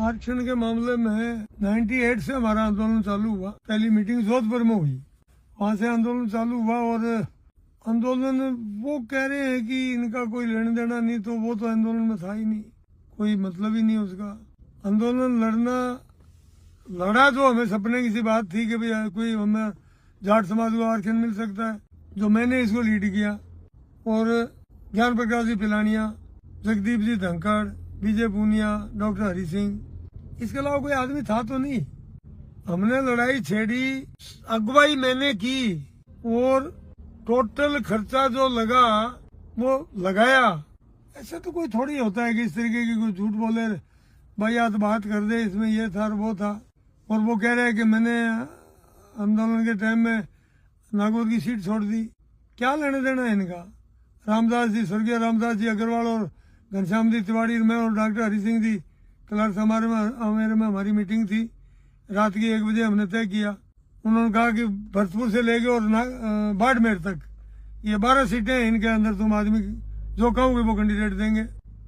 आरक्षण के मामले में 98 से हमारा आंदोलन चालू हुआ। पहली मीटिंग जोधपुर में हुई, वहाँ से आंदोलन चालू हुआ और आंदोलन वो कह रहे हैं कि इनका कोई लेना देना नहीं, तो वो तो आंदोलन में था ही नहीं, कोई मतलब ही नहीं उसका। आंदोलन लड़ा जो हमें सपने की सी बात थी कि भाई कोई हमें जाट समाज को आरक्षण मिल सकता है, जो मैंने इसको लीड किया। और ज्ञान प्रकाश जी पिलानिया, जगदीप जी धनखड़, विजय पूनिया, डॉक्टर हरि सिंह, इसके अलावा कोई आदमी था तो नहीं। हमने लड़ाई छेड़ी, अगुवाई मैंने की और टोटल खर्चा जो लगा वो लगाया। ऐसा तो कोई थोड़ी होता है कि इस तरीके की कोई झूठ बोले, भाई आज बात कर दे इसमें ये था और वो था। और वो कह रहे हैं कि मैंने आंदोलन के टाइम में नागौर की सीट छोड़ दी। क्या लेने देना है इनका? रामदास जी, स्वर्गीय रामदास जी अग्रवाल और घनश्याम जी तिवारी में और डॉक्टर हरि सिंह जी क्लर्क समारोह में हमारी मीटिंग थी। रात की 1 बजे हमने तय किया। उन्होंने कहा कि भरतपुर से लेके और बाड़मेर तक ये 12 सीटें हैं, इनके अंदर तुम आदमी जो कहोगे वो कैंडिडेट देंगे।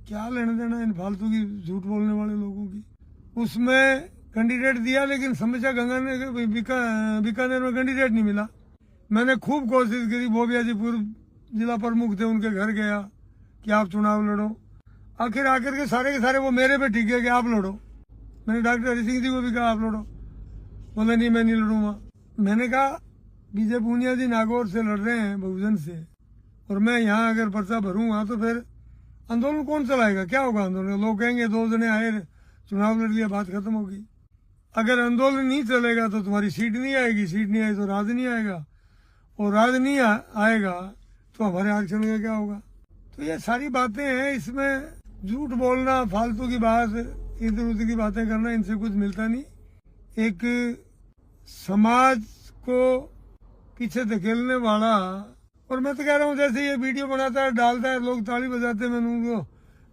क्या लेने देना इन फालतू की झूठ बोलने वाले लोगों की। उसमें कैंडिडेट दिया, लेकिन समस्या बीकानेर में कैंडिडेट नहीं मिला। मैंने खूब कोशिश करी, बोबिया जी पूर्व जिला प्रमुख थे, उनके घर गया कि आप चुनाव लड़ो। आखिर आकर के सारे वो मेरे पे टिके कि आप लड़ो। मैंने डॉक्टर हरि सिंह जी को भी कहा आप लड़ो, बोले नहीं मैं नहीं लड़ूंगा। मैंने कहा विजय पूनिया जी नागौर से लड़ रहे हैं बहुजन से, और मैं यहाँ अगर पर्चा भरूंगा तो फिर आंदोलन कौन चलाएगा? क्या होगा आंदोलन? लोग कहेंगे 2 जने आए चुनाव लड़ लिया, बात खत्म होगी। अगर आंदोलन नहीं चलेगा तो तुम्हारी सीट नहीं आएगी, सीट नहीं आई तो राज नहीं आएगा, और राज नहीं आएगा तो हमारे आरक्षण का क्या होगा? तो ये सारी बातें हैं, इसमें झूठ बोलना, फालतू की बात, इधर उधर की बातें करना, इनसे कुछ मिलता नहीं। एक समाज को पीछे धकेलने वाला, और मैं तो कह रहा हूँ जैसे ये वीडियो बनाता है, डालता है, लोग ताली बजाते हैं, मैं उनको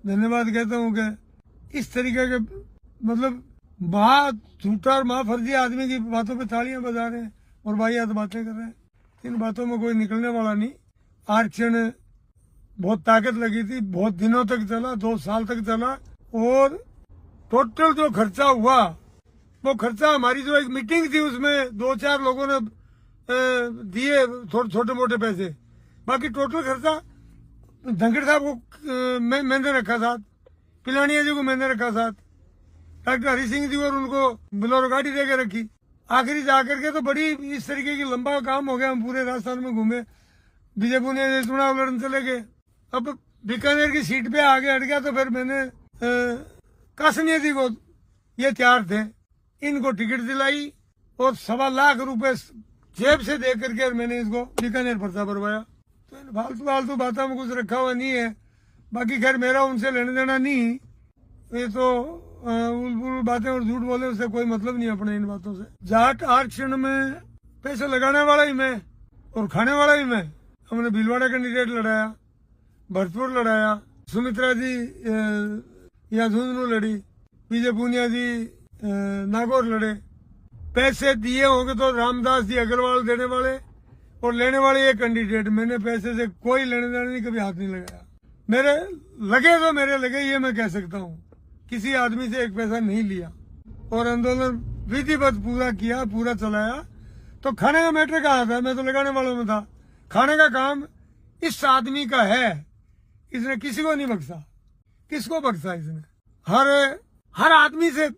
धन्यवाद कहता हूँ कि इस तरीके के मतलब झूठा और फर्जी आदमी की बातों पे तालियां बजा रहे हैं और वाहियात बातें कर रहे हैं। इन बातों में कोई निकलने वाला नहीं। आरक्षण बहुत ताकत लगी थी, बहुत दिनों तक चला, 2 साल तक चला, और टोटल जो खर्चा हुआ वो खर्चा, हमारी जो एक मीटिंग थी उसमें 2-4 लोगों ने दिए थोड़े छोटे मोटे पैसे, बाकी टोटल खर्चा धनखड़ साहब को मैंने रखा साथ, पिलानिया जी को मैंने रखा साथ, डॉक्टर हरि सिंह जी और उनको बोलेरो गाड़ी दे के रखी। आखिरी जाकर के तो बड़ी इस तरीके की लंबा काम हो गया। हम पूरे राजस्थान में घूमे, विजय पूनिया चुनाव लड़ने चले गए। अब बीकानेर की सीट पे आगे हट गया तो फिर मैंने कासनिया जी को, ये तैयार थे, इनको टिकट दिलाई और 1.25 लाख रुपए जेब से दे करके मैंने इसको बीकानेर पर्चा भरवाया। तो इन फालतू बातों में कुछ रखा हुआ नहीं है। बाकी खैर मेरा उनसे लेने देना नहीं, ये तो उल बातें और झूठ बोले, उससे कोई मतलब नहीं अपने इन बातों से। जाट आरक्षण में पैसे लगाने वाला ही मैं और खाने वाला ही मैं। हमने भीलवाड़ा कैंडिडेट लड़ाया, भरतपुर लड़ाया, सुमित्रा जी या झुंझुनू लड़ी, विजय पूनिया जी नागौर लड़े। पैसे दिए होंगे तो रामदास जी अग्रवाल देने वाले और लेने वाले ये कैंडिडेट। मैंने पैसे से कोई लेने देने नहीं, कभी हाथ नहीं लगाया। मेरे लगे तो मेरे लगे, ये मैं कह सकता हूँ। किसी आदमी से 1 पैसा नहीं लिया और आंदोलन विधिवत पूरा किया, पूरा चलाया। तो खाने का मैटर कहाँ था? मैं तो लगाने वालों में था। खाने का काम इस आदमी का है, इसने किसी को नहीं बख्शा। किसको बख्शा इसने? हर आदमी से,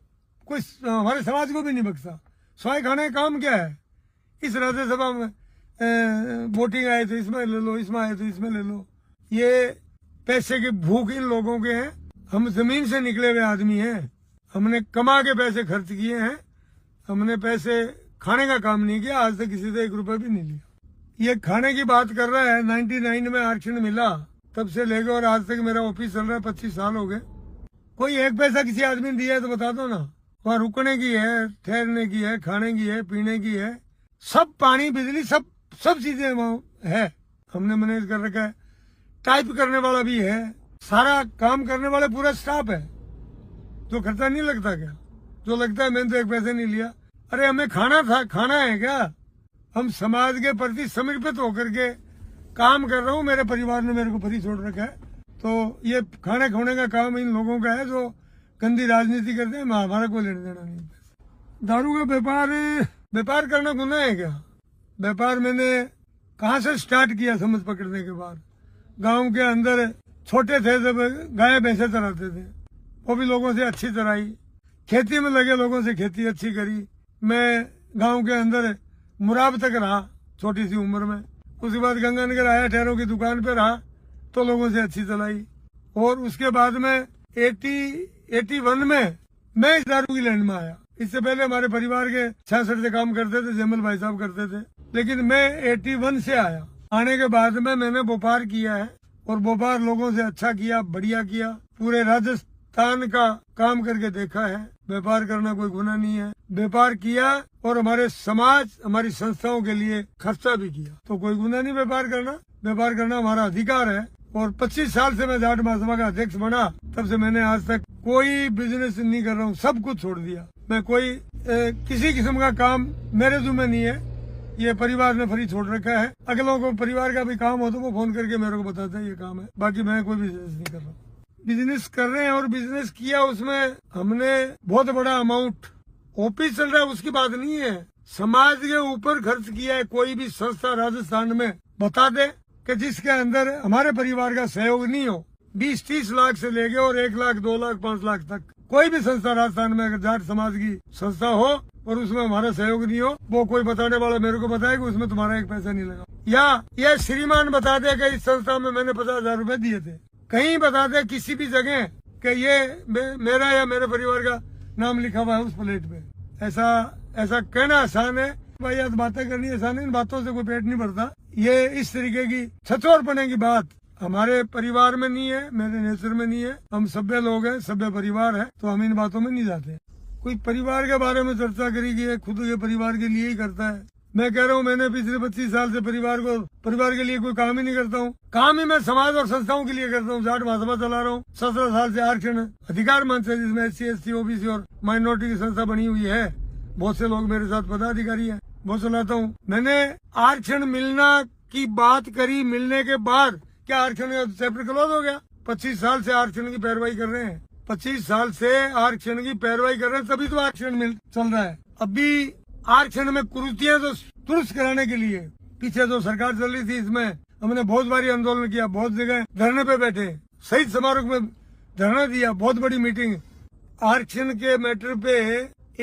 कोई हमारे समाज को भी नहीं बख्शा। स्वाय खाने का काम क्या है? इस राज्यसभा में वोटिंग आए थे, इसमें ले लो, इसमें आए थे, इसमें ले लो। ये पैसे की भूख इन लोगों के हैं। हम जमीन से निकले हुए आदमी हैं, हमने कमा के पैसे खर्च किए हैं। हमने पैसे खाने का काम नहीं किया, आज तक किसी से 1 रुपए भी नहीं लिया। ये खाने की बात कर रहा है। 99 में आरक्षण मिला, तब से लेकर और आज तक मेरा ऑफिस चल रहा है, 25 साल हो गए। कोई 1 पैसा किसी आदमी ने दिया है तो बता दो ना। वहाँ रुकने की है, ठहरने की है, खाने की है, पीने की है, सब पानी बिजली सब चीजें वहाँ है। हमने मैनेज कर रखा है। टाइप करने वाला भी है, सारा काम करने वाला पूरा स्टाफ है। जो खर्चा नहीं लगता क्या? जो लगता है मैंने तो 1 पैसे नहीं लिया। अरे हमें खाना है क्या? हम समाज के प्रति समर्पित होकर के काम कर रहा हूँ। मेरे परिवार ने मेरे को फ्री छोड़ रखा है, तो ये खाने खोने का काम इन लोगों का है जो गंदी राजनीति करते हैं, हमारा कोई लेना देना नहीं। दारू का व्यापार करना गुनाह है क्या? व्यापार मैंने कहाँ से स्टार्ट किया समझ पकड़ने के बाद। गांव के अंदर छोटे थे जब गाय भैंसे चराते थे, वो भी लोगों से अच्छी चराई। खेती में लगे लोगों से खेती अच्छी करी। मैं गांव के अंदर मुराब तक रहा छोटी सी उम्र में। उसके बाद गंगानगर आया, ठहरों की दुकान पे रहा तो लोगों से अच्छी चलाई। और उसके बाद में 81 में मैं इस दारू की लाइन में आया। इससे पहले हमारे परिवार के 66 से काम करते थे, जमल भाई साहब करते थे, लेकिन मैं 81 से आया। आने के बाद में मैंने व्यापार किया है और व्यापार लोगों से अच्छा किया, बढ़िया किया। पूरे राजस्थान का काम करके देखा है। व्यापार करना कोई गुनाह नहीं है। व्यापार किया और हमारे समाज, हमारी संस्थाओं के लिए खर्चा भी किया, तो कोई गुनाह नहीं व्यापार करना। व्यापार करना हमारा अधिकार है। और 25 साल से मैं जाट महासभा का अध्यक्ष बना, तब से मैंने आज तक कोई बिजनेस नहीं कर रहा हूँ, सब कुछ छोड़ दिया। मैं कोई किसी किस्म का काम मेरे जुम्मे नहीं है, ये परिवार ने फ्री छोड़ रखा है। अगलों को परिवार का भी काम हो तो वो फोन करके मेरे को बताते हैं ये काम है, बाकी मैं कोई बिजनेस नहीं कर रहा हूँ। बिजनेस कर रहे हैं और बिजनेस किया, उसमें हमने बहुत बड़ा अमाउंट ओपी चल रहा है, उसकी बात नहीं है। समाज के ऊपर खर्च किया है। कोई भी संस्था राजस्थान में बता दे कि जिसके अंदर हमारे परिवार का सहयोग नहीं हो। 20-30 लाख से लेके और 1 लाख, 2 लाख, 5 लाख तक कोई भी संस्था राजस्थान में अगर जाट समाज की संस्था हो और उसमें हमारा सहयोग नहीं हो, वो कोई बताने वाला मेरे को बताए कि उसमें तुम्हारा एक पैसा नहीं लगा। या ये श्रीमान बता दे कि इस संस्था में मैंने 50,000 रूपये दिए थे। कहीं बता दे किसी भी जगह कि ये मेरा या मेरे परिवार का नाम लिखा हुआ है उस प्लेट पे। ऐसा कहना आसान है भाई, आज बातें करनी आसान है, इन बातों से कोई पेट नहीं भरता। ये इस तरीके की छछोरपने की बात हमारे परिवार में नहीं है, मेरे नेचर में नहीं है। हम सभ्य लोग हैं, सभ्य परिवार है, तो हम इन बातों में नहीं जाते। कोई परिवार के बारे में चर्चा करी कि खुद के परिवार के लिए ही करता है। मैं कह रहा हूँ मैंने पिछले 25 साल से परिवार के लिए कोई काम ही नहीं करता हूँ। काम ही मैं समाज और संस्थाओं के लिए करता हूँ। जाट महासभा चला रहा हूँ। 17 साल से आरक्षण अधिकार मंच है, जिसमें SC, ST, OBC और माइनॉरिटी की संस्था बनी हुई है। बहुत से लोग मेरे साथ पदाधिकारी है, वो चलाता हूँ। मैंने आरक्षण मिलना की बात करी, मिलने के बाद क्या आरक्षण का चैप्टर क्लोज हो गया? 25 साल से आरक्षण की पैरवाई कर रहे हैं। 25 साल से आरक्षण की पैरवाई कर रहे हैं, तभी तो आरक्षण चल रहा है। अभी आरक्षण में कुरीतियां तो दुरुस्त कराने के लिए पीछे जो सरकार चल रही थी, इसमें हमने बहुत बारी आंदोलन किया, बहुत जगह धरने पे बैठे, शहीद समारोह में धरना दिया, बहुत बड़ी मीटिंग। आरक्षण के मैटर पे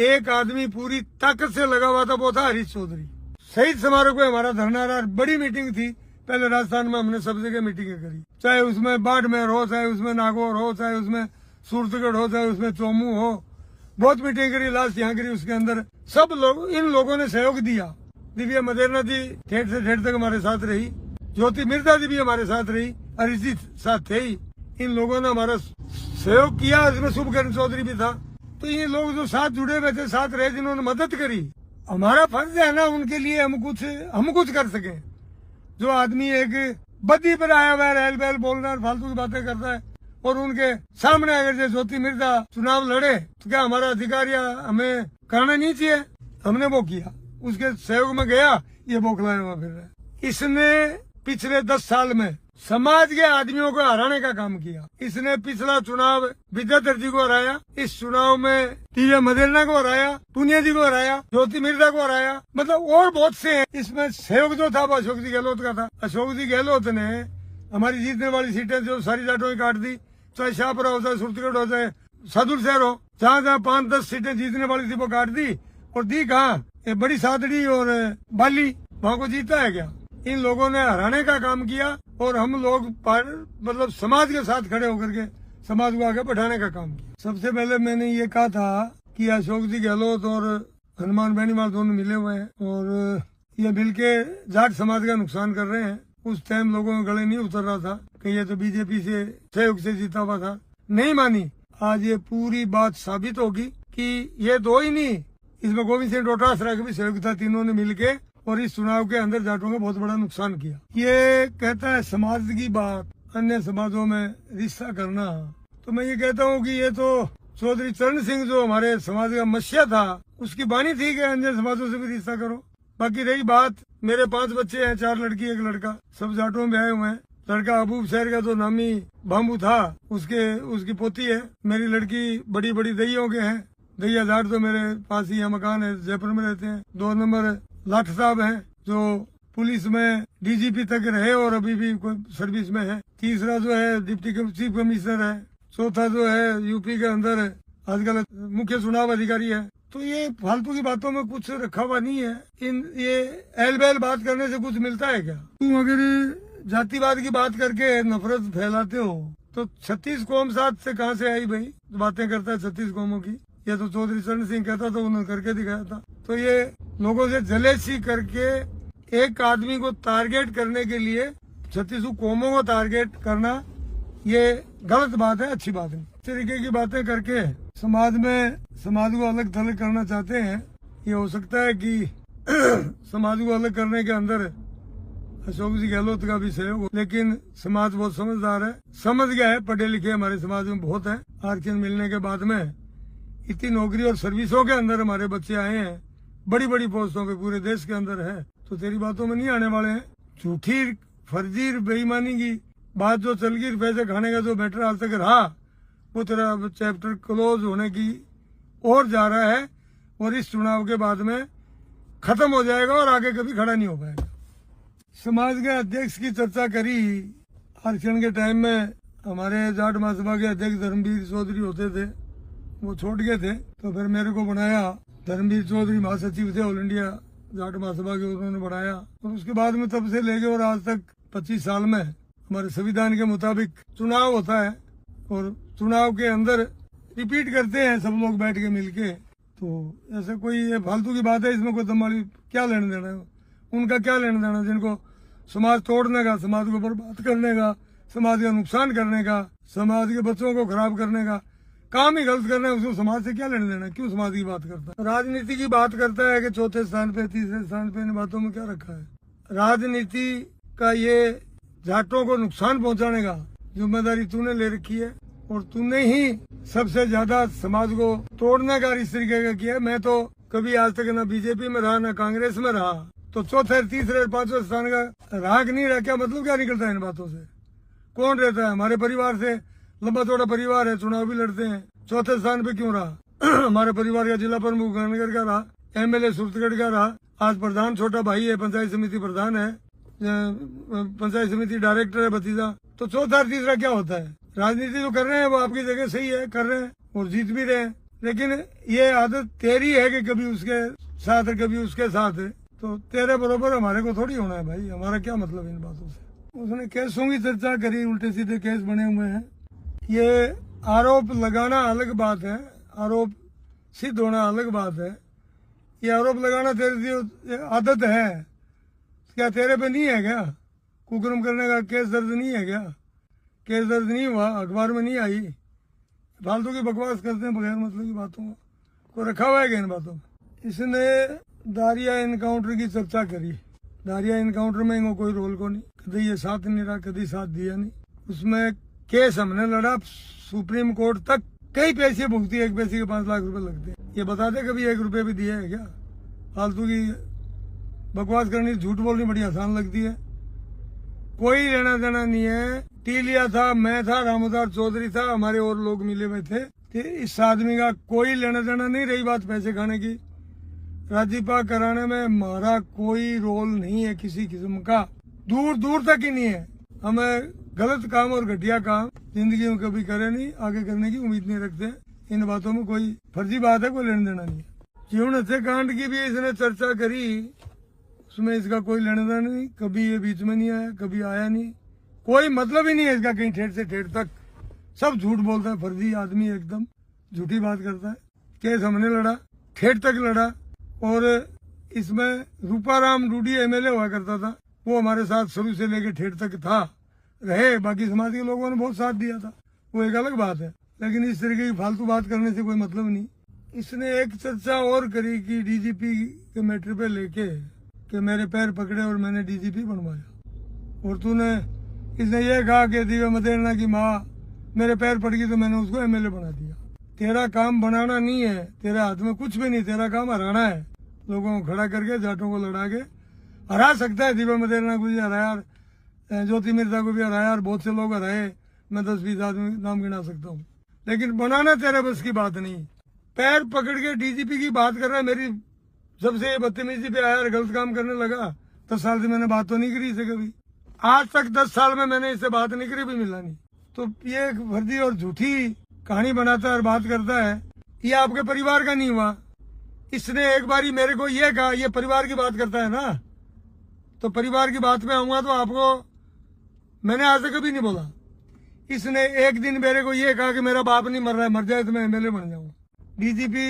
एक आदमी पूरी ताकत से लगा हुआ था, वो था हरीश चौधरी। शहीद समारोह पे हमारा धरना रहा, बड़ी मीटिंग थी। पहले राजस्थान में हमने सब जगह मीटिंगें करी, चाहे उसमें बाड़मेर हो, चाहे उसमें नागौर हो, चाहे उसमें सूरतगढ़ हो, चाहे उसमें चोमू हो। बहुत मीटिंग करी, लास्ट यहाँ करी। उसके अंदर सब लोग, इन लोगों ने सहयोग दिया। दिव्या मदेरना जी ठेठ से ठेठ तक हमारे साथ रही, ज्योति मिर्जा जी भी हमारे साथ रही, हरीश जी साथ थे ही। इन लोगों ने हमारा सहयोग किया, इसमें शुभकरण चौधरी भी था। तो ये लोग जो साथ जुड़े हुए थे, साथ रहे, जिन्होंने मदद करी, हमारा फर्ज है ना उनके लिए हम कुछ कर सके। जो आदमी एक बद्दी पर आया हुआ है, रहल बहल बोल रहा है, फालतू की बातें करता है, और उनके सामने अगर जो ज्योति मिर्जा चुनाव लड़े तो क्या हमारा अधिकार या हमें करना नहीं चाहिए? हमने वो किया, उसके सहयोग में गया, ये बौखलाया हुआ फिर रहा है। इसने पिछले 10 साल में समाज के आदमियों को हराने का काम किया। इसने पिछला चुनाव विद्याधर जी को हराया, इस चुनाव में दिव्या मदेरना को हराया, पुनिया जी को हराया, ज्योति मिर्जा को हराया, मतलब और बहुत से हैं। इसमें सहयोग जो था वो अशोक जी गहलोत का था। अशोक जी गहलोत ने हमारी जीतने वाली सीटें जो सारी जाटों की काट दी, चाहे शाहपुरा हो, चाहे सुरतगढ़ हो, चाहे सादुल शहर हो, जहाँ 5-10 सीटें जीतने वाली थी वो काट दी। और दी कहाँ? ये बड़ी सादड़ी और बाली, वहाँ को जीता है क्या? इन लोगों ने हराने का काम किया और हम लोग मतलब समाज के साथ खड़े होकर के समाज को आगे बढ़ाने का काम किया। सबसे पहले मैंने ये कहा था कि अशोक जी गहलोत और हनुमान बेनीवाल दोनों मिले हुए हैं और ये मिलके जाट समाज का नुकसान कर रहे हैं। उस टाइम लोगों के गले नहीं उतर रहा था कि ये तो बीजेपी से सहयोग से जीता हुआ था, नहीं मानी। आज ये पूरी बात साबित होगी कि ये दो ही नहीं, इसमें गोविंद सिंह डोटासरा का भी सहयोग था। तीनों ने मिलके और इस चुनाव के अंदर जाटों का बहुत बड़ा नुकसान किया। ये कहता है समाज की बात, अन्य समाजों में रिश्ता करना। तो मैं ये कहता हूँ कि ये तो चौधरी चरण सिंह जो हमारे समाज का मसीहा था, उसकी बानी थी कि अन्य समाजों से भी रिश्ता करो। बाकी रही बात, मेरे 5 बच्चे हैं, 4 लड़की 1 लड़का, सब जाटों में आए हुए हैं। लड़का अबूब शहर का तो नामी बाम्बू था, उसकी पोती है। मेरी लड़की बड़ी बड़ी दहियों के हैं। दहिया जाट तो मेरे पास ही है, मकान है, जयपुर में रहते हैं। 2 नंबर लाठ साहब हैं जो पुलिस में डीजीपी तक रहे और अभी भी कोई सर्विस में है। तीसरा जो है डिप्टी चीफ कमिश्नर है। चौथा जो है यूपी के अंदर आजकल मुख्य चुनाव अधिकारी है। तो ये फालतू की बातों में कुछ रखा हुआ नहीं है। ये एल बैल बात करने से कुछ मिलता है क्या? तुम अगर जातिवाद की बात करके नफरत फैलाते हो तो 36 कौम साथ से कहाँ से आई भाई? बातें करता है 36 कौमों की। ये तो चौधरी चरण सिंह कहता था, उन्होंने करके दिखाया था। तो ये लोगों से जलेसी करके एक आदमी को टारगेट करने के लिए 36 कौमों को टारगेट करना ये गलत बात है, अच्छी बात नहीं। इस तरीके की बातें करके समाज को अलग थलग करना चाहते हैं। ये हो सकता है कि समाज को अलग करने के अंदर अशोक जी गहलोत का भी सहयोग हो, लेकिन समाज बहुत समझदार है, समझ गया है। पढ़े लिखे हमारे समाज में बहुत है। आरक्षण मिलने के बाद में इतनी नौकरी और सर्विसों के अंदर हमारे बच्चे आए हैं, बड़ी बड़ी पोस्टों पे पूरे देश के अंदर है। तो तेरी बातों में नहीं आने वाले हैं। झूठी फर्जी बेईमानी की बात जो चल गई, पैसे खाने का जो मैटर हाल तक रहा, वो तेरा चैप्टर क्लोज होने की ओर जा रहा है और इस चुनाव के बाद में खत्म हो जाएगा और आगे कभी खड़ा नहीं हो पाएगा। समाज के अध्यक्ष की चर्चा करी। आरक्षण के टाइम में हमारे जाट महासभा के अध्यक्ष धर्मवीर चौधरी होते थे, वो छोड़ गए थे। तो फिर मेरे को बनाया, धर्मवीर चौधरी महासचिव थे ऑल इंडिया जाट महासभा के, उन्होंने बढ़ाया। और उसके बाद में तब से लेके और आज तक 25 साल में हमारे संविधान के मुताबिक चुनाव होता है और चुनाव के अंदर रिपीट करते हैं सब लोग बैठ के मिलके। तो ऐसा कोई ये फालतू की बात है, इसमें कोई तुम्हारी क्या लेना देना है? उनका क्या लेना देना? जिनको समाज तोड़ने का, समाज को बर्बाद करने का, समाज का नुकसान करने का, समाज के बच्चों को खराब करने का काम ही गलत करना है, उसको समाज से क्या लेना देना? क्यों समाज की बात करता है? राजनीति की बात करता है कि चौथे स्थान पे, तीसरे स्थान पे, इन बातों में क्या रखा है? राजनीति का ये जाटों को नुकसान पहुंचाने का जिम्मेदारी तूने ले रखी है और तूने ही सबसे ज्यादा समाज को तोड़ने का इस तरीके का किया। मैं तो कभी आज तक ना बीजेपी में रहा ना कांग्रेस में रहा, तो चौथे, तीसरे, पांचवें स्थान का राग नहीं रहा। क्या मतलब क्या निकलता है इन बातों से? कौन रहता है? हमारे परिवार से लंबा चौड़ा परिवार है, चुनाव भी लड़ते हैं। चौथे स्थान पे क्यों रहा? हमारे परिवार का जिला प्रमुख गांधीनगर का रहा, एमएलए सूरतगढ़ का रहा, आज प्रधान छोटा भाई है, पंचायत समिति प्रधान है, पंचायत समिति डायरेक्टर है भतीजा। तो चौथा तीसरा क्या होता है? राजनीति जो कर रहे हैं वो आपकी जगह सही है, कर रहे हैं और जीत भी रहे हैं, लेकिन ये आदत तेरी है कि कभी उसके साथ है कभी उसके साथ है। तो तेरे बरोबर हमारे को थोड़ी होना है भाई, हमारा क्या मतलब इन बातों से? उसने केसों की चर्चा करी, उल्टे सीधे केस बने हुए हैं। ये आरोप लगाना अलग बात है, आरोप सिद्ध होना अलग बात है। ये आरोप लगाना तेरी आदत है क्या? तेरे पे नहीं है क्या? कुकर्म करने का केस दर्ज नहीं है क्या? केस दर्ज नहीं हुआ, अखबार में नहीं आई। फालतू की बकवास करते हैं बगैर मतलब की बातों को रखा हुआ है क्या इन बातों में? इसने दारिया इनकाउंटर की चर्चा करी। दारिया इनकाउंटर में इनको कोई रोल को नहीं, कभी ये साथ नहीं रहा, कभी साथ दिया नहीं। उसमें केस हमने लड़ा सुप्रीम कोर्ट तक, कई पैसे भुगती है, एक पैसे के 5 लाख रुपए लगते हैं। ये बता दे कभी 1 रुपये भी दिया है क्या? फालतू की बकवास करनी, झूठ बोलनी बड़ी आसान लगती है। कोई लेना देना नहीं है। टीलिया था, मैं था, रामोदार चौधरी था, हमारे और लोग मिले हुए थे। इस आदमी का कोई लेना देना नहीं। रही बात पैसे खाने की, राज्यपाल कराने में हमारा कोई रोल नहीं है किसी किस्म का, दूर दूर तक ही नहीं है। हमें गलत काम और घटिया काम जिंदगी में कभी करे नहीं, आगे करने की उम्मीद नहीं रखते। इन बातों में कोई फर्जी बात है, कोई लेना देना नहीं है। जीवन हत्याकांड की भी इसने चर्चा करी, उसमें इसका कोई लेना देना नहीं। कभी ये बीच में नहीं आया, कभी आया नहीं, कोई मतलब ही नहीं है इसका कहीं ठेठ से ठेठ तक। सब झूठ बोलता है, फर्जी आदमी एकदम झूठी बात करता है। केस हमने लड़ा, ठेठ तक लड़ा, और इसमें रूपाराम रूडी एमएलए हुआ करता था, वो हमारे साथ शुरू से लेकर ठेठ तक था, रहे। बाकी समाज के लोगों ने बहुत साथ दिया था, वो एक अलग बात है। लेकिन इस तरीके की फालतू बात करने से कोई मतलब नहीं। इसने एक चर्चा और करी कि डीजीपी के मैटर पे लेके कि मेरे पैर पकड़े और मैंने डीजीपी बनवाया, और तूने इसने ये कहा कि दिव्या मदेरणा की माँ मेरे पैर पड़ गई तो मैंने उसको एमएलए बना दिया। तेरा काम बनाना नहीं है, तेरे हाथ में कुछ भी नहीं, तेरा काम हराना है। लोगों को खड़ा करके, जाटों को लड़ा के हरा सकता है। दिव्या मदेरणा को हराया, ज्योति मिर्जा को भी हराया और बहुत से लोग हराए, मैं 10-20 आदमी नाम गिना सकता हूँ। लेकिन बनाना तेरे बस की बात नहीं। पैर पकड़ के डीजीपी की बात कर रहा है। मेरी जब से ये बदतमीजी पे आया और गलत काम करने लगा 10 साल से मैंने बात तो नहीं करी इसे कभी। आज तक 10 साल में मैंने इससे बात नहीं करी, भी मिला नहीं। तो ये एक फर्जी और झूठी कहानी बनाता है और बात करता है। ये आपके परिवार का नहीं हुआ। इसने एक बारी मेरे को ये कहा, ये परिवार की बात करता है ना, तो परिवार की बात पे आऊंगा तो आपको मैंने आज तक कभी नहीं बोला। इसने एक दिन मेरे को ये कहा कि मेरा बाप नहीं मर रहा है, मर जाए तो मैं एमएलए बन जाऊंगा। डीजीपी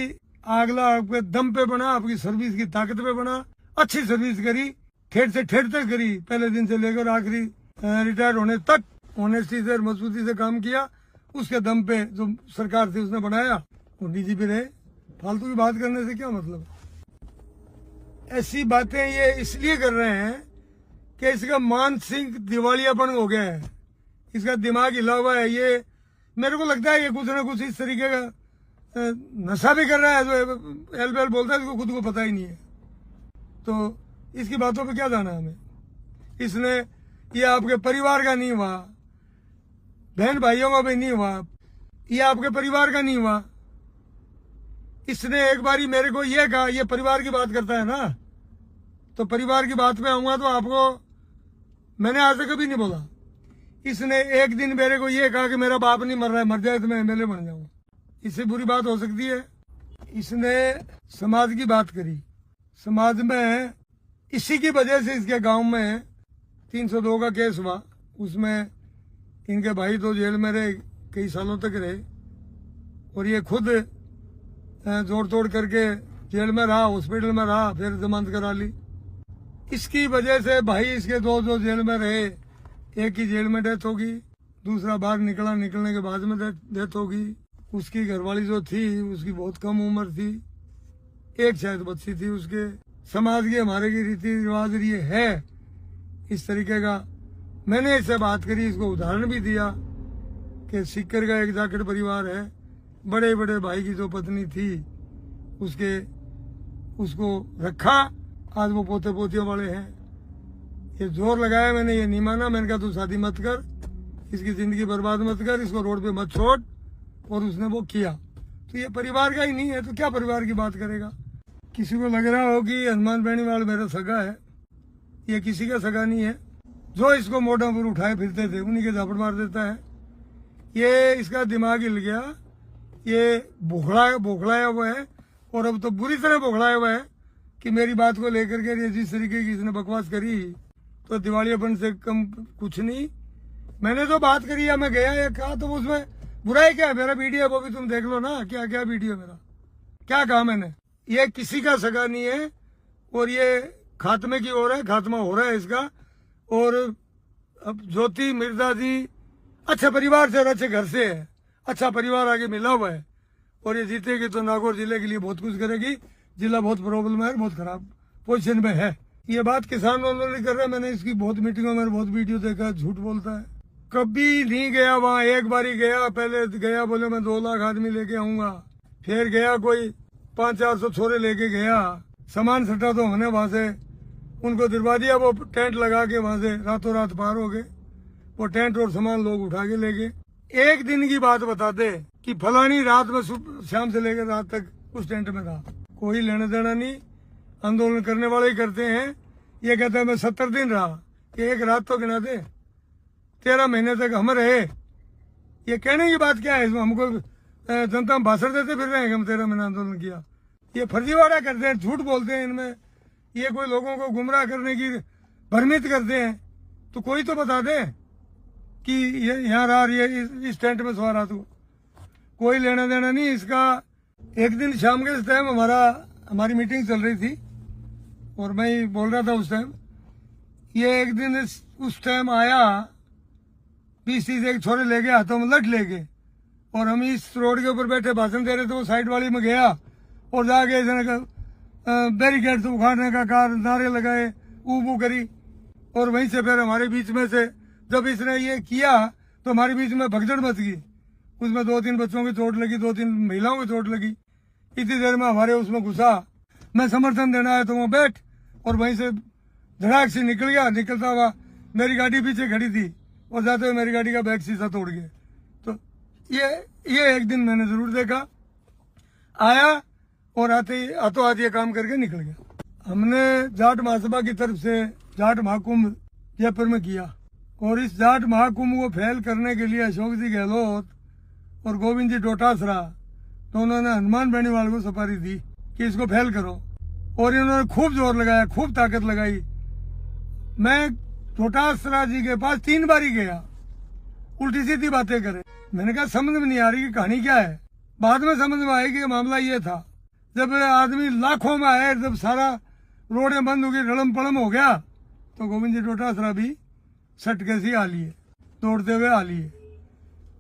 अगला आपके दम पे बना, आपकी सर्विस की ताकत पे बना, अच्छी सर्विस करी, ठेठ से ठेठ तक करी, पहले दिन से लेकर आखिरी रिटायर होने तक ऑनेस्टी से और मजबूती से काम किया। उसके दम पे जो सरकार थी उसने बनाया, वो डीजीपी रहे। फालतू की बात करने से क्या मतलब? ऐसी बातें ये इसलिए कर रहे हैं कि इसका मानसिक दिवालियापन हो गया है, इसका दिमाग हिला हुआ है। ये मेरे को लगता है ये कुछ ना कुछ इस तरीके का नशा भी कर रहा है, जो एल बेल बोलता है, इसको खुद को पता ही नहीं है। तो इसकी बातों पे क्या जाना हमें। इसने ये आपके परिवार का नहीं हुआ, बहन भाइयों का भी नहीं हुआ, ये आपके परिवार का नहीं हुआ। इसने एक बारी मेरे को ये कहा, ये परिवार की बात करता है ना, तो परिवार की बात पे आऊंगा तो आपको मैंने आज तक कभी नहीं बोला। इसने एक दिन मेरे को ये कहा कि मेरा बाप नहीं मर रहा है, मर जाए तो मैं एमएलए बन जाऊंगा। इससे बुरी बात हो सकती है? इसने समाज की बात करी। समाज में इसी की वजह से इसके गांव में 302 का केस हुआ, उसमें इनके भाई तो जेल में रहे, कई सालों तक रहे, और ये खुद जोड़ तोड़ करके जेल में रहा, हॉस्पिटल में रहा, फिर जमानत करा ली। इसकी वजह से भाई इसके दो जो जेल में रहे, एक की जेल में डेथ होगी, दूसरा बाहर निकलने के बाद में डेथ होगी। उसकी घरवाली जो थी उसकी बहुत कम उम्र थी, एक शायद बच्ची थी उसके। समाज के हमारे की रीति रिवाज ये है इस तरीके का। मैंने इससे बात करी, इसको उदाहरण भी दिया कि सिक्कर का एक जाकिर परिवार है, बड़े बड़े भाई की जो पत्नी थी उसको रखा, आज वो पोते पोतियों वाले हैं। ये जोर लगाया, मैंने ये नहीं माना। मैंने कहा तू शादी मत कर, इसकी जिंदगी बर्बाद मत कर, इसको रोड पे मत छोड़, और उसने वो किया। तो ये परिवार का ही नहीं है तो क्या परिवार की बात करेगा? किसी को लग रहा हो कि हनुमान बेनीवाल मेरा सगा है, ये किसी का सगा नहीं है। जो इसको मोटा पर उठाए फिरते थे उन्हीं के झापड़ मार देता है। ये इसका दिमाग हिल गया, ये बौखलाया हुआ है, और अब तो बुरी तरह बौखलाया हुआ है कि मेरी बात को लेकर के जिस तरीके की इसने बकवास करी तो दिवालियापन से कम कुछ नहीं। मैंने तो बात करी है, मैं गया या कहा, तो उसमें बुराई क्या है? मेरा वीडियो वो भी तुम देख लो ना, क्या क्या वीडियो मेरा, क्या कहा मैंने। ये किसी का सगा नहीं है और ये खात्मे की ओर है, खात्मा हो रहा है इसका। और अब ज्योति मिर्जा जी अच्छे परिवार से और अच्छे घर से है, अच्छा परिवार आगे मिला हुआ है, और ये जीतेगी तो नागौर जिले के लिए बहुत कुछ करेगी। जिला बहुत प्रॉब्लम है, बहुत खराब पोजीशन में है। ये बात किसान आंदोलन कर रहा है, मैंने इसकी बहुत मीटिंगों में बहुत वीडियो देखा, झूठ बोलता है। कभी नहीं गया वहाँ, एक बारी गया, पहले गया बोले मैं 2 लाख आदमी लेके आऊंगा, फिर गया कोई 500-400 छोरे लेके गया, सामान सटा तो हमने वहां से उनको दिलवा दिया, वो टेंट लगा के वहां से रातों रात पार हो गए। वो टेंट और सामान लोग उठा के ले गए। एक दिन की बात बताते कि फलानी रात में शाम से लेकर रात तक उस टेंट में रहा, कोई लेना देना नहीं। आंदोलन करने वाले ही करते हैं। ये कहता है मैं 70 दिन रहा, एक रात तो गिना दे, 13 महीने तक हम रहे। ये कहने की बात क्या है इसमें? हमको जनता में भाषण देते फिर रहे हैं कि हम 13 महीना आंदोलन किया। ये फर्जीवाड़ा करते हैं, झूठ बोलते हैं इनमें। ये कोई लोगों को गुमराह करने की भ्रमित करते हैं। तो कोई तो बता दे कि ये यहाँ रहा, ये इस टेंट में सो रहा, तू कोई लेना देना नहीं इसका। एक दिन शाम के टाइम हमारी मीटिंग चल रही थी और मैं बोल रहा था उस टाइम। ये एक दिन उस टाइम आया, 20-30 एक छोरे ले गया, हाथों में लठ ले गए, और हम इस रोड के ऊपर बैठे भाषण दे रहे थे। वो साइड वाली में गया और जाके इसने बैरिकेड तो उखाड़ने का कार नारे लगाए, ऊ करी, और वहीं से फिर हमारे बीच में से जब इसने ये किया तो हमारे बीच में भगदड़ मच गई। उसमें 2-3 बच्चों की चोट लगी, 2-3 महिलाओं की चोट लगी। इतनी देर में हमारे उसमें घुसा, मैं समर्थन देना है तो वो बैठ, और वहीं से धड़ाक से निकल गया। निकलता हुआ मेरी गाड़ी पीछे खड़ी थी और जाते हुए मेरी गाड़ी का बैक शीशा तोड़ गया। तो ये एक दिन मैंने जरूर देखा, आया और आते ही हाथों हाथ ये काम करके निकल गया। हमने जाट महासभा की तरफ से जाट महाकुंभ जयपुर में किया और इस जाट महाकुंभ को फैल करने के लिए अशोक जी गहलोत और गोविंद जी डोटासरा दोनों ने हनुमान बेनीवाल को सफारी दी कि इसको फैल करो और इन्होंने खूब जोर लगाया, खूब ताकत लगाई। मैं डोटासरा जी के पास 3 बार ही गया, उल्टी सीधी बातें करे। मैंने कहा समझ में नहीं आ रही कि कहानी क्या है। बाद में समझ में आई कि मामला ये था, जब आदमी लाखों में आए, जब सारा रोडें बंद हो गई, रड़म पड़म हो गया, तो गोविंद जी डोटासरा भी सटके से आ लिए, दौड़ते हुए आ लिए।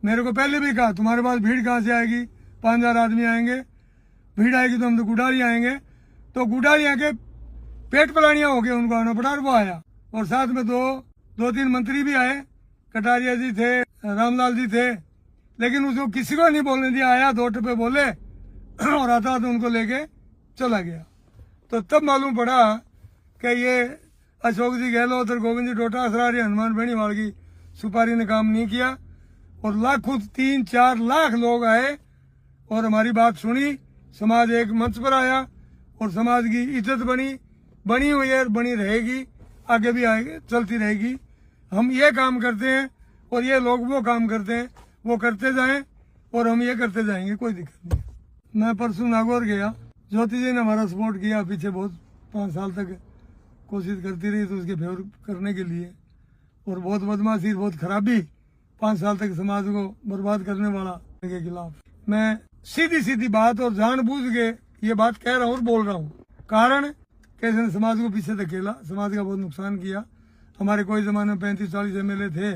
मेरे को पहले भी कहा तुम्हारे पास भीड़ कहाँ से आएगी, 5000 आदमी आएंगे, भीड़ आएगी तो हम तो गुडारी आएंगे। तो गुडारी आके पेट पलानियां हो गई, उनको आना पड़ा और वो आया। और साथ में दो तीन मंत्री भी आए, कटारिया जी थे, रामलाल जी थे, लेकिन उसको किसी को नहीं बोलने दिया। आया 2 टप्पे बोले और आता तो उनको लेके चला गया। तो तब मालूम पड़ा कि ये अशोक जी गहलोत और गोविंद जी डोटासरा हनुमान बेनीवाल की सुपारी ने काम नहीं किया। और लाखों 3-4 लाख लोग आए और हमारी बात सुनी। समाज एक मंच पर आया और समाज की इज्जत बनी हुई है, बनी रहेगी, आगे भी आएगी, चलती रहेगी। हम ये काम करते हैं और ये लोग वो काम करते हैं, वो करते जाएं और हम ये करते जाएंगे, कोई दिक्कत नहीं। मैं परसों नागौर गया, ज्योति जी ने हमारा सपोर्ट किया पीछे, बहुत 5 साल तक कोशिश करती रही तो उसके फेवर करने के लिए। और बहुत बदमाशी, बहुत खराबी, 5 साल तक समाज को बर्बाद करने वाला के खिलाफ मैं सीधी बात और जानबूझ के ये बात कह रहा हूँ और बोल रहा हूँ। कारण कैसे समाज को पीछे धकेला, समाज का बहुत नुकसान किया। हमारे कोई जमाने में 35-40 MLA थे,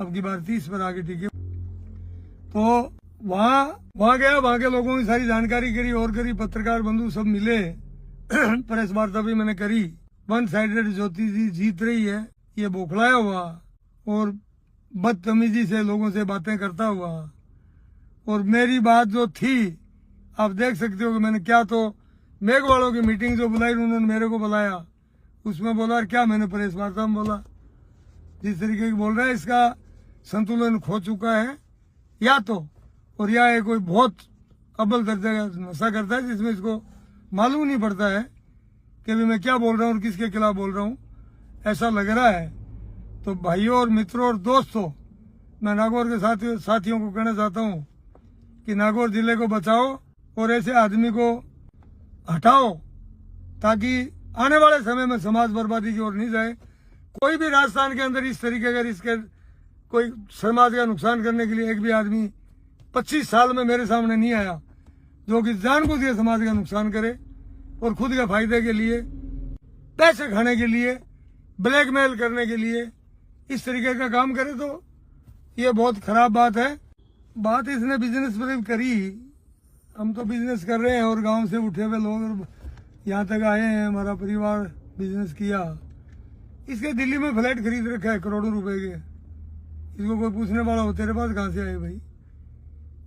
अब की बार 30 पर आगे टिके। तो वहाँ गया, वहाँ के लोगों की सारी जानकारी करी और करी, पत्रकार बंधु सब मिले, प्रेस वार्ता भी मैंने करी। 1 साइडेड ज्योति जी जीत रही है, ये बौखलाया हुआ और बदतमीजी से लोगों से बातें करता हुआ। और मेरी बात जो थी आप देख सकते हो कि मैंने क्या, तो मेघ वालों की मीटिंग जो बुलाई उन्होंने मेरे को बुलाया, उसमें बोला क्या, मैंने प्रेस वार्ता में बोला जिस तरीके की बोल रहा है, इसका संतुलन खो चुका है या तो, और या ये कोई बहुत अव्वल दर्जे का नशा करता है जिसमें इसको मालूम नहीं पड़ता है कि भी मैं क्या बोल रहा हूँ और किसके खिलाफ बोल रहा हूँ, ऐसा लग रहा है। तो भाइयों और मित्रों और दोस्तों, मैं नागौर के साथियों को कहना चाहता हूँ कि नागौर जिले को बचाओ और ऐसे आदमी को हटाओ ताकि आने वाले समय में समाज बर्बादी की ओर नहीं जाए। कोई भी राजस्थान के अंदर इस तरीके का इसके कोई समाज का नुकसान करने के लिए एक भी आदमी 25 साल में मेरे सामने नहीं आया जो कि जानबूझ के समाज का नुकसान करे और खुद के फायदे के लिए, पैसे खाने के लिए, ब्लैकमेल करने के लिए इस तरीके का काम करे। तो ये बहुत खराब बात है। बात इसने बिजनेस पर करी, हम तो बिजनेस कर रहे हैं और गांव से उठे हुए लोग यहाँ तक आए हैं, हमारा परिवार बिजनेस किया। इसके दिल्ली में फ्लैट खरीद रखा है करोड़ों रुपए के। इसको कोई पूछने वाला हो तेरे पास कहाँ से आए भाई।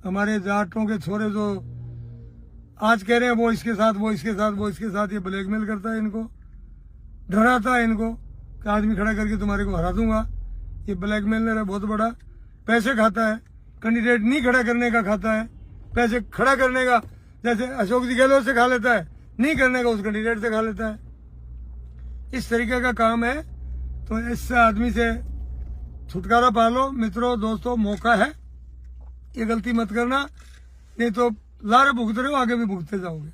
हमारे जाटों के छोरे जो आज कह रहे हैं वो इसके साथ, वो इसके साथ, वो इसके साथ, ये ब्लैकमेल करता है, इनको डराता है इनको कि आदमी खड़ा करके तुम्हारे को हरा दूंगा। ये ब्लैकमेलर है बहुत बड़ा, पैसे खाता है, कैंडिडेट नहीं खड़ा करने का खाता है, पैसे खड़ा करने का जैसे अशोक जी गहलोत से खा लेता है, नहीं करने का उस कैंडिडेट से खा लेता है। इस तरीके का काम है। तो इस आदमी से छुटकारा पा लो मित्रों, दोस्तों, मौका है, ये गलती मत करना, नहीं तो लारे भुगत रहे हो, आगे भी भुगतते जाओगे।